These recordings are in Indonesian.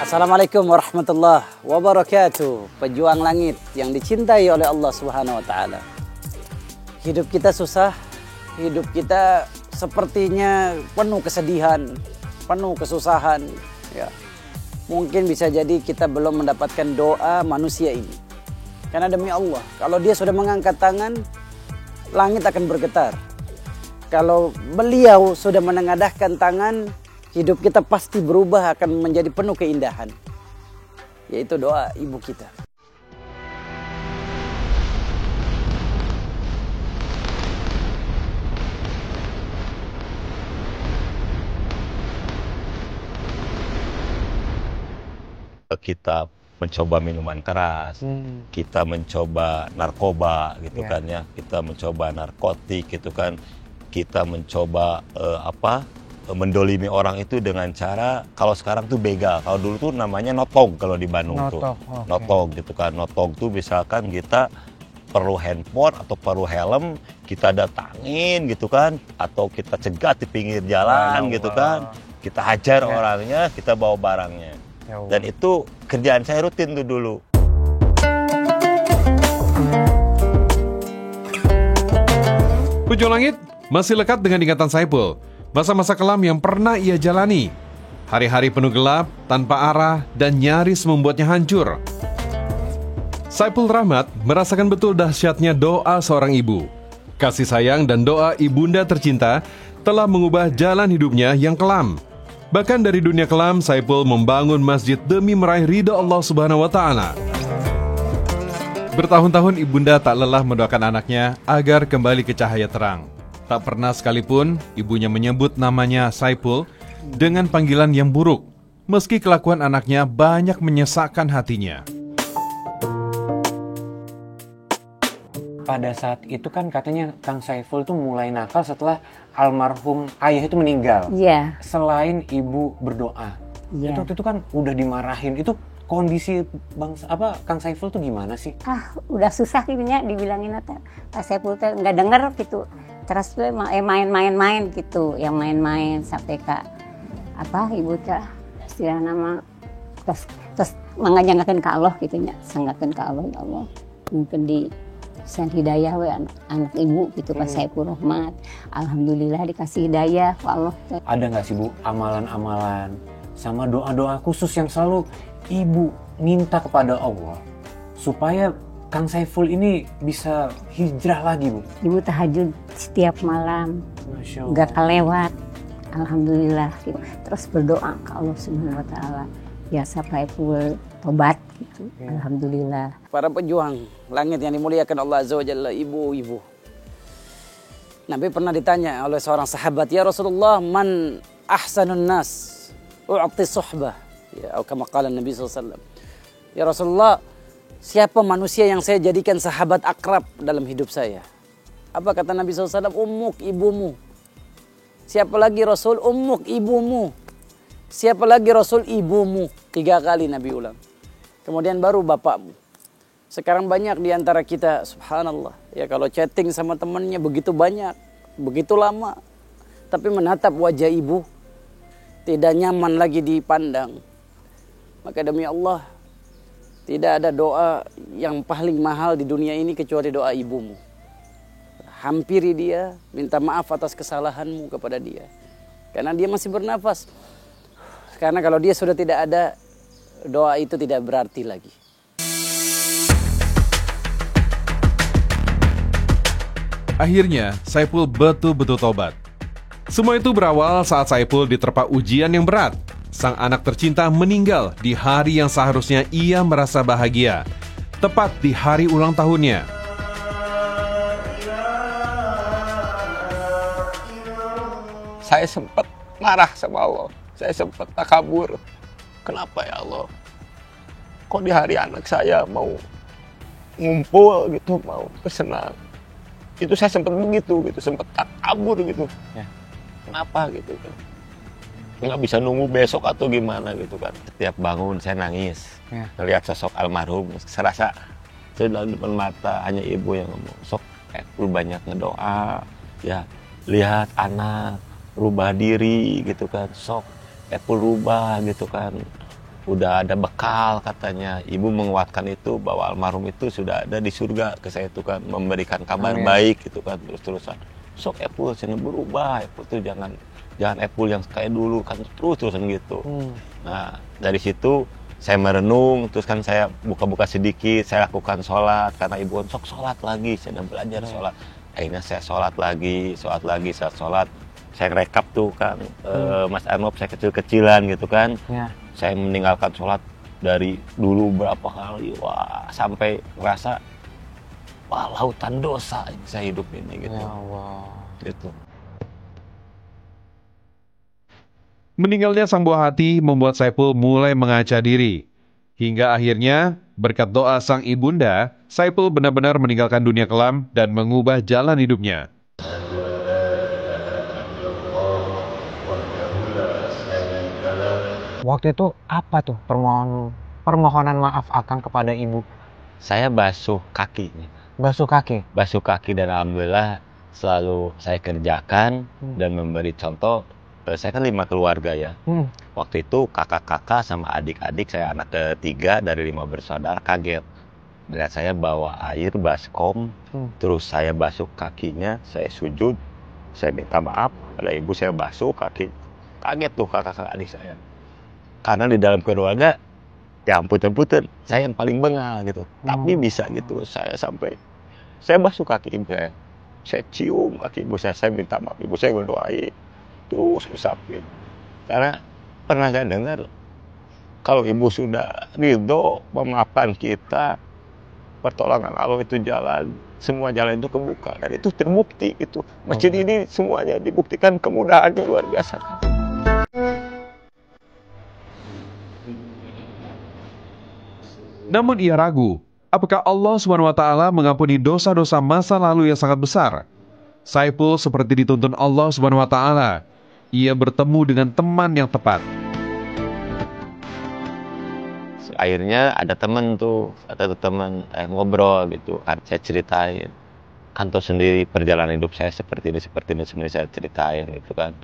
Assalamualaikum warahmatullahi wabarakatuh. Pejuang langit yang dicintai oleh Allah Subhanahu wa taala. Hidup kita susah, hidup kita sepertinya penuh kesedihan, penuh kesusahan, ya. Mungkin bisa jadi kita belum mendapatkan doa manusia ini. Karena demi Allah, kalau dia sudah mengangkat tangan, langit akan bergetar. Kalau beliau sudah menengadahkan tangan, hidup kita pasti berubah, akan menjadi penuh keindahan. Yaitu doa ibu kita. Kita mencoba minuman keras, kita mencoba narkoba gitu kan ya, kita mencoba narkotik gitu kan, kita mencoba mendolimi orang itu dengan cara, kalau sekarang tuh begal, kalau dulu tuh namanya notog kalau di Bandung tuh, notog gitu kan. Notog tuh misalkan kita perlu handphone atau perlu helm, kita datangin gitu kan, atau kita cegat di pinggir jalan gitu kan, kita hajar orangnya, kita bawa barangnya. Dan itu kerjaan saya rutin tuh dulu. Pejuang Langit masih lekat dengan ingatan Saipul. Masa-masa kelam yang pernah ia jalani. Hari-hari penuh gelap, tanpa arah, dan nyaris membuatnya hancur. Saipul Rahmat merasakan betul dahsyatnya doa seorang ibu. Kasih sayang dan doa ibunda tercinta telah mengubah jalan hidupnya yang kelam. Bahkan dari dunia kelam, Saipul membangun masjid demi meraih ridha Allah Subhanahu wa taala. Bertahun-tahun ibunda tak lelah mendoakan anaknya agar kembali ke cahaya terang. Tak pernah sekalipun ibunya menyebut namanya Saipul dengan panggilan yang buruk, meski kelakuan anaknya banyak menyesakkan hatinya. Pada saat itu kan katanya Kang Saiful tuh mulai nakal setelah almarhum ayah itu meninggal. Iya. Selain ibu berdoa. Iya. Itu kan udah dimarahin. Itu kondisi Kang Saiful tuh gimana sih? Udah susah gitunya dibilangin Kang Saiful tuh nggak denger gitu. Terus main-main gitu, yang main-main sampai ibu teh istilah nama terus mengajangakeun ka Allah gitunya, sangakeun ka Allah, ya Allah. Mungkin di sen hidayah we anak ibu gitu Pak Saipul Rahmat. Alhamdulillah dikasih hidayah ku Allah. Ada nggak sih Bu amalan-amalan sama doa-doa khusus yang selalu ibu minta kepada Allah supaya Kang Saiful ini bisa hijrah lagi, Bu? Ibu tahajud setiap malam, nggak kelewat. Alhamdulillah. Gitu. Terus berdoa ke Allah Subhanahu wa taala. Biasa Saiful tobat gitu. Alhamdulillah. Para pejuang langit yang dimuliakan Allah Azza wa Jalla, ibu-ibu. Nabi pernah ditanya oleh seorang sahabat, "Ya Rasulullah, man ahsanun nas u'ti suhbah?" Ya, atau kama qala Nabi SAW. Ya Rasulullah, siapa manusia yang saya jadikan sahabat akrab dalam hidup saya? Apa kata Nabi SAW? Ummuk, ibumu. Siapa lagi Rasul? Ummuk, ibumu. Siapa lagi Rasul? Ibumu. 3 kali Nabi ulang. Kemudian baru bapakmu. Sekarang banyak di antara kita, subhanallah. Ya kalau chatting sama temannya begitu banyak, begitu lama. Tapi menatap wajah ibu, tidak nyaman lagi dipandang. Maka demi Allah, tidak ada doa yang paling mahal di dunia ini kecuali doa ibumu. Hampiri dia, minta maaf atas kesalahanmu kepada dia. Karena dia masih bernafas. Karena kalau dia sudah tidak ada, doa itu tidak berarti lagi. Akhirnya, Saipul betul-betul tobat. Semua itu berawal saat Saipul diterpa ujian yang berat. Sang anak tercinta meninggal di hari yang seharusnya ia merasa bahagia. Tepat di hari ulang tahunnya. Saya sempat marah sama Allah, saya sempat takabur. Kenapa ya Allah? Kok di hari anak saya mau ngumpul gitu, mau bersenang. Itu saya sempat begitu gitu, sempat takabur gitu. Ya. Kenapa gitu kan? Nggak bisa nunggu besok atau gimana gitu kan. Setiap bangun saya nangis, ngelihat sosok almarhum, serasa saya dalam depan mata hanya ibu yang ngomong, sok lu banyak ngedoa, ya lihat anak rubah diri gitu kan, sok rubah gitu kan. udah ada bekal katanya. Ibu menguatkan itu bahwa almarhum itu sudah ada di surga ke saya itu kan, memberikan kabar baik gitu kan, terus-terusan. Sok Epul sini berubah, Epul tuh jangan Epul yang kayak dulu kan, terus-terusan gitu. Nah dari situ saya merenung, terus kan saya buka-buka sedikit, saya lakukan sholat karena ibu sok sholat lagi, saya udah belajar sholat. Akhirnya saya sholat lagi, sholat. Saya rekap tuh kan, Mas Arnob saya kecil-kecilan gitu kan. Saya meninggalkan sholat dari dulu berapa kali, wah sampai ngerasa wah lautan dosa saya hidup ini gitu. Ya Allah. Gitu. Meninggalnya sang buah hati membuat Saipul mulai mengaca diri. Hingga akhirnya, berkat doa sang ibunda, Saipul benar-benar meninggalkan dunia kelam dan mengubah jalan hidupnya. Waktu itu apa tuh permohonan maaf Akang kepada ibu? Saya basuh kaki. Basuh kaki? Basuh kaki dan alhamdulillah selalu saya kerjakan dan memberi contoh. Saya kan 5 keluarga ya. Waktu itu kakak-kakak sama adik-adik, saya anak ketiga dari 5 bersaudara, kaget. Dan saya bawa air baskom, terus saya basuh kakinya, saya sujud, saya minta maaf, ada ibu saya basuh kaki. Kaget tuh kakak-kakak adik saya. Karena di dalam keluarga, ya ampun-ampun, saya yang paling bengal gitu. Tapi bisa gitu, saya basuh kaki ibu saya. Saya cium kaki ibu saya minta maaf, ibu saya berdoain. Terus usapin. Karena pernah saya dengar kalau ibu sudah ridho memaafkan kita, pertolongan Allah itu jalan, semua jalan itu kebuka. Dan itu terbukti gitu. Masjid ini semuanya dibuktikan kemudahannya luar biasa. Namun ia ragu, apakah Allah SWT mengampuni dosa-dosa masa lalu yang sangat besar? Saipul seperti dituntun Allah SWT. Ia bertemu dengan teman yang tepat. Akhirnya ada teman ngobrol gitu kan, saya ceritain. Kantor sendiri perjalanan hidup saya seperti ini saya ceritain gitu kan.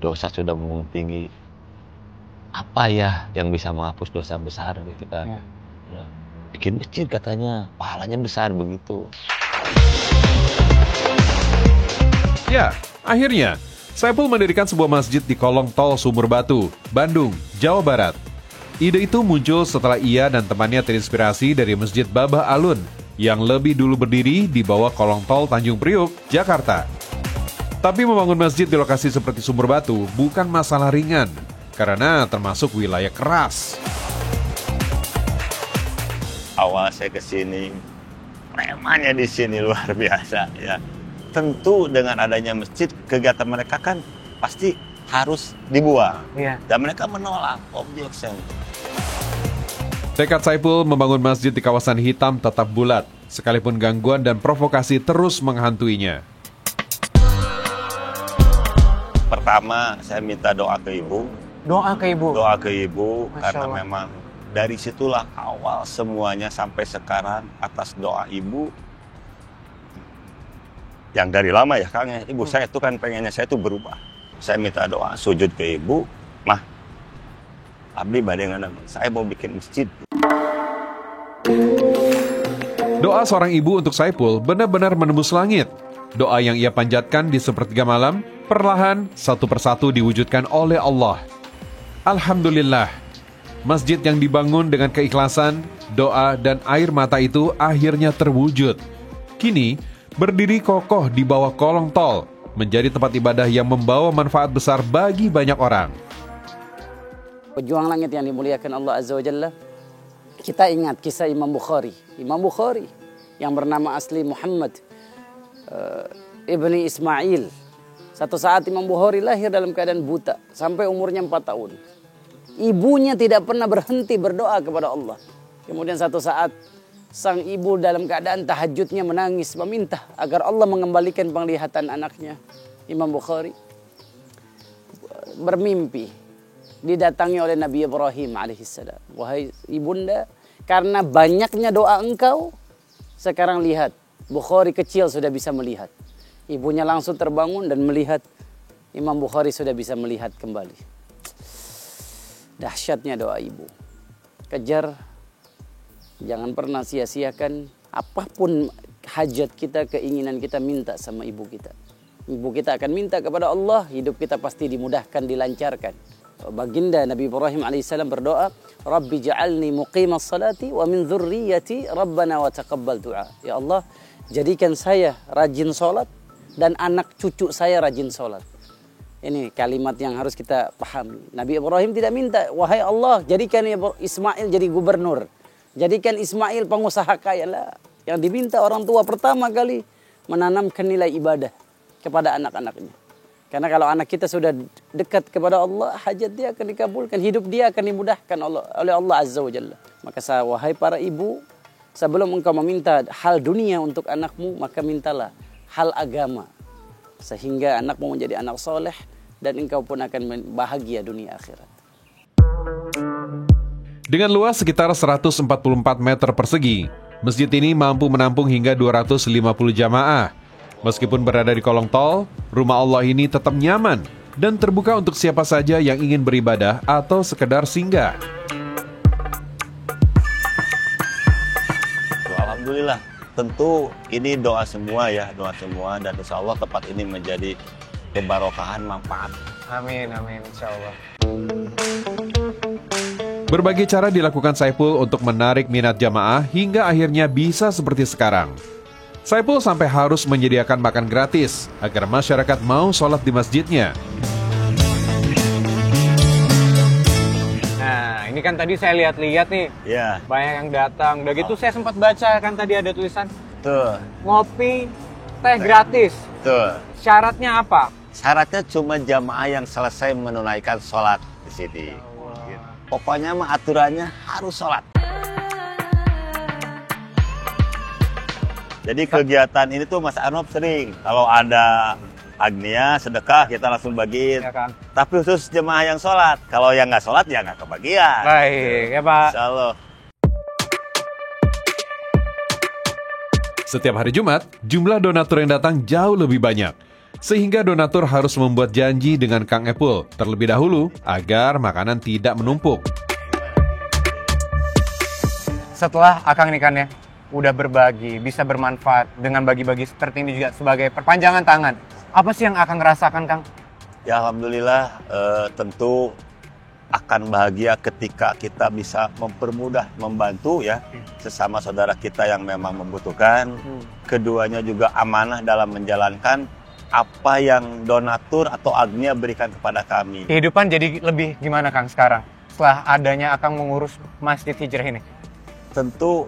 Dosa sudah memang tinggi. Apa ya yang bisa menghapus dosa besar gitu kan? Ya. Bikin masjid katanya, pahalanya besar begitu. Ya, akhirnya Saipul mendirikan sebuah masjid di kolong tol Sumur Batu, Bandung, Jawa Barat. Ide itu muncul setelah ia dan temannya terinspirasi dari Masjid Babah Alun yang lebih dulu berdiri di bawah kolong tol Tanjung Priuk, Jakarta. Tapi membangun masjid di lokasi seperti Sumur Batu bukan masalah ringan karena termasuk wilayah keras. Awal saya ke sini, premannya di sini luar biasa ya. Tentu dengan adanya masjid, kegiatan mereka kan pasti harus dibuang. Dan mereka menolak objection. Tekad Saipul membangun masjid di kawasan hitam tetap bulat, sekalipun gangguan dan provokasi terus menghantuinya. Pertama, saya minta doa ke ibu. Doa ke ibu? Doa ke ibu, karena memang dari situlah awal semuanya sampai sekarang atas doa ibu. Yang dari lama ya Kang, ibu saya itu kan pengennya saya itu berubah. Saya minta doa, sujud ke ibu, mah, abdi badengan saya mau bikin masjid. Doa seorang ibu untuk Saipul benar-benar menembus langit. Doa yang ia panjatkan di sepertiga malam, perlahan satu persatu diwujudkan oleh Allah. Alhamdulillah, masjid yang dibangun dengan keikhlasan, doa, dan air mata itu akhirnya terwujud. Kini, berdiri kokoh di bawah kolong tol, menjadi tempat ibadah yang membawa manfaat besar bagi banyak orang. Pejuang langit yang dimuliakan Allah Azza wa Jalla, kita ingat kisah Imam Bukhari. Imam Bukhari yang bernama asli Muhammad ibni Ismail. Satu saat Imam Bukhari lahir dalam keadaan buta sampai umurnya 4 tahun. Ibunya tidak pernah berhenti berdoa kepada Allah. Kemudian satu saat sang ibu dalam keadaan tahajudnya menangis meminta agar Allah mengembalikan penglihatan anaknya. Imam Bukhari bermimpi didatangi oleh Nabi Ibrahim alaihissalam. Wahai ibunda, karena banyaknya doa engkau, sekarang lihat, Bukhari kecil sudah bisa melihat. Ibunya langsung terbangun dan melihat Imam Bukhari sudah bisa melihat kembali. Dahsyatnya doa ibu. kejar. Jangan pernah sia-siakan apapun hajat kita, keinginan kita, minta sama ibu kita. Ibu kita akan minta kepada Allah, hidup kita pasti dimudahkan, dilancarkan. Baginda Nabi Ibrahim alaihissalam berdoa, Rabbi ja'alni muqimas salati wa min dzurriyyati Rabbana wa taqabbal du'a. Ya Allah, jadikan saya rajin sholat dan anak cucu saya rajin sholat. Ini kalimat yang harus kita pahami. Nabi Ibrahim tidak minta, wahai Allah, jadikan Ismail jadi gubernur. Jadikan Ismail pengusaha kaya. Lah. Yang diminta orang tua pertama kali menanamkan nilai ibadah kepada anak-anaknya. Karena kalau anak kita sudah dekat kepada Allah, hajat dia akan dikabulkan, hidup dia akan dimudahkan oleh Allah Azza wa Jalla. Maka wahai para ibu, sebelum engkau meminta hal dunia untuk anakmu, maka mintalah hal agama. Sehingga anakmu menjadi anak soleh dan engkau pun akan bahagia dunia akhirat. Dengan luas sekitar 144 meter persegi, masjid ini mampu menampung hingga 250 jamaah. Meskipun berada di kolong tol, rumah Allah ini tetap nyaman dan terbuka untuk siapa saja yang ingin beribadah atau sekedar singgah. Alhamdulillah, tentu ini doa semua ya, doa semua, dan insya Allah tempat ini menjadi kebarokahan, manfaat. Amin, amin, insya Allah. Berbagai cara dilakukan Saiful untuk menarik minat jamaah hingga akhirnya bisa seperti sekarang. Saiful sampai harus menyediakan makan gratis agar masyarakat mau sholat di masjidnya. Nah, ini kan tadi saya lihat-lihat nih, Ya, banyak yang datang. Udah gitu saya sempat baca kan tadi ada tulisan tuh, ngopi, teh gratis. tuh. Syaratnya apa? Syaratnya cuma jamaah yang selesai menunaikan sholat di sini. Pokoknya mah aturannya harus sholat. Jadi kegiatan ini tuh Mas Arnob sering, kalau ada agnia, sedekah, kita langsung bagiin. Ya kan? Tapi khusus jemaah yang sholat. Kalau yang nggak sholat, ya nggak kebagian. Baik, ya Pak. Insya Allah. Setiap hari Jumat, jumlah donatur yang datang jauh lebih banyak. Sehingga donatur harus membuat janji dengan Kang Epul terlebih dahulu agar makanan tidak menumpuk. Setelah Akang nih kan ya, udah berbagi, bisa bermanfaat dengan bagi-bagi seperti ini juga sebagai perpanjangan tangan. Apa sih yang Akang rasakan, Kang? Ya Alhamdulillah, tentu akan bahagia ketika kita bisa mempermudah, membantu ya sesama saudara kita yang memang membutuhkan. Keduanya juga amanah dalam menjalankan apa yang donatur atau agnia berikan kepada kami. Kehidupan jadi lebih gimana, Kang, sekarang? Setelah adanya Akang mengurus Masjid Hijrah ini. Tentu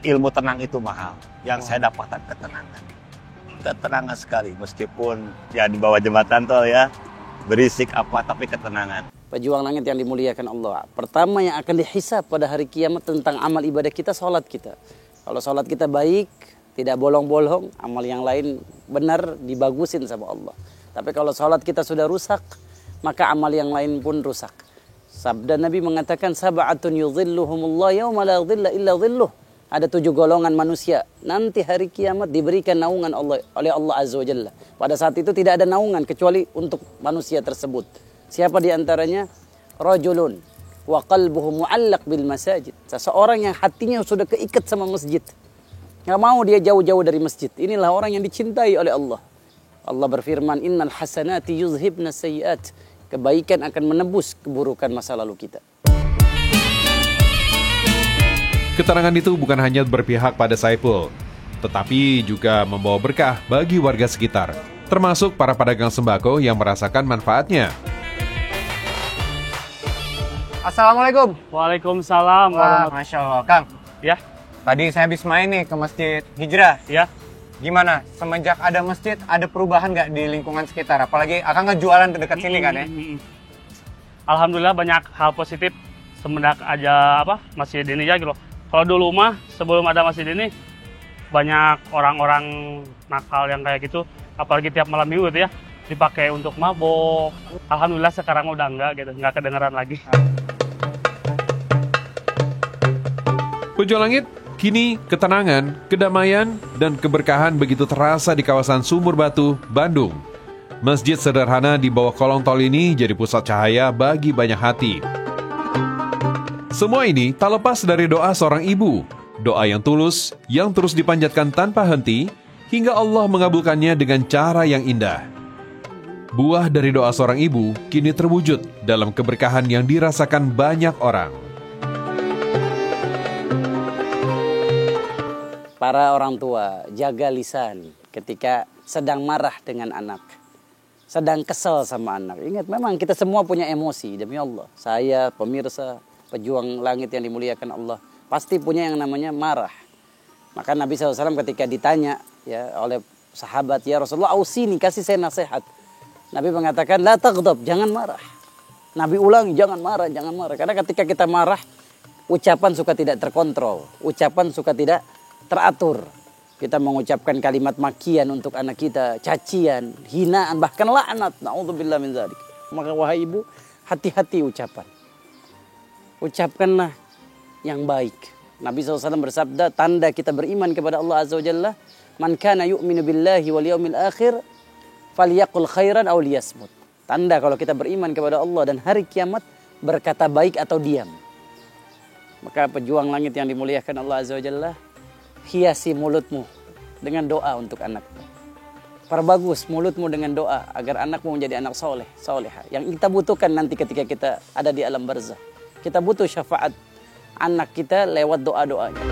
ilmu tenang itu mahal. Yang saya dapatkan ketenangan. Ketenangan sekali, meskipun ya di bawah jembatan tol ya, berisik apa, tapi ketenangan. Pejuang langit yang dimuliakan Allah. Pertama yang akan dihisab pada hari kiamat tentang amal ibadah kita, sholat kita. Kalau sholat kita baik, tidak bolong-bolong, amal yang lain benar dibagusin sama Allah. Tapi kalau sholat kita sudah rusak, maka amal yang lain pun rusak. Sabda Nabi mengatakan, sab'atun yudhilluhumullah yawma la dhilla illa dhilluh. Ada 7 golongan manusia. Nanti hari kiamat diberikan naungan oleh Allah Azza wa Jalla. Pada saat itu tidak ada naungan kecuali untuk manusia tersebut. Siapa di antaranya? Rajulun wa qalbuhu mu'allaq bil masajid. Seseorang yang hatinya sudah keikat sama masjid. Nggak mau dia jauh-jauh dari masjid. Inilah orang yang dicintai oleh Allah. Allah berfirman, innal hasanati yuzhibna sayyiat. Kebaikan akan menebus keburukan masa lalu kita. Keterangan itu bukan hanya berpihak pada Saiful, tetapi juga membawa berkah bagi warga sekitar, termasuk para pedagang sembako yang merasakan manfaatnya. Assalamualaikum. Waalaikumsalam. Wah, Masya Allah. Kang, Ya, tadi saya habis main nih ke Masjid Hijrah. ya. Gimana? Semenjak ada masjid, ada perubahan nggak di lingkungan sekitar? Apalagi Akang ngejualan dekat sini kan ya? Alhamdulillah banyak hal positif semenjak aja masjid ini ya gitu. Kalau dulu mah sebelum ada masjid ini banyak orang-orang nakal yang kayak gitu, apalagi tiap malam minggu gitu ya, dipakai untuk mabok. Alhamdulillah sekarang udah enggak gitu, enggak kedengeran lagi. Pujo Langit, kini ketenangan, kedamaian, dan keberkahan begitu terasa di kawasan Sumur Batu, Bandung. Masjid sederhana di bawah kolong tol ini jadi pusat cahaya bagi banyak hati. Semua ini tak lepas dari doa seorang ibu. Doa yang tulus, yang terus dipanjatkan tanpa henti, hingga Allah mengabulkannya dengan cara yang indah. Buah dari doa seorang ibu kini terwujud dalam keberkahan yang dirasakan banyak orang. Para orang tua, jaga lisan ketika sedang marah dengan anak. Sedang kesel sama anak. Ingat, memang kita semua punya emosi, demi Allah. Saya, pemirsa, pejuang langit yang dimuliakan Allah, pasti punya yang namanya marah. Maka Nabi SAW ketika ditanya ya oleh sahabat, ya Rasulullah, ausini, kasih saya nasihat. Nabi mengatakan, la taghdab, jangan marah. Nabi ulangi, jangan marah, jangan marah. Karena ketika kita marah, ucapan suka tidak terkontrol. Ucapan suka tidak teratur. Kita mengucapkan kalimat makian untuk anak kita, cacian, hinaan, bahkan laknat. Na'udzubillah min dzalik. Maka wahai ibu, hati-hati ucapan. Ucapkanlah yang baik. Nabi SAW bersabda, tanda kita beriman kepada Allah Azza wa Jalla, man kana yu'minu billahi wal yawmil akhir, falyaqul khairan aw liyasmut. Tanda kalau kita beriman kepada Allah dan hari kiamat, berkata baik atau diam. Maka pejuang langit yang dimuliakan Allah Azza wa Jalla, hiasi mulutmu dengan doa untuk anakmu. Perbagus mulutmu dengan doa agar anakmu menjadi anak soleh, soleha. Yang kita butuhkan nanti ketika kita ada di alam barzah. Kita butuh syafaat anak kita lewat doa-doanya.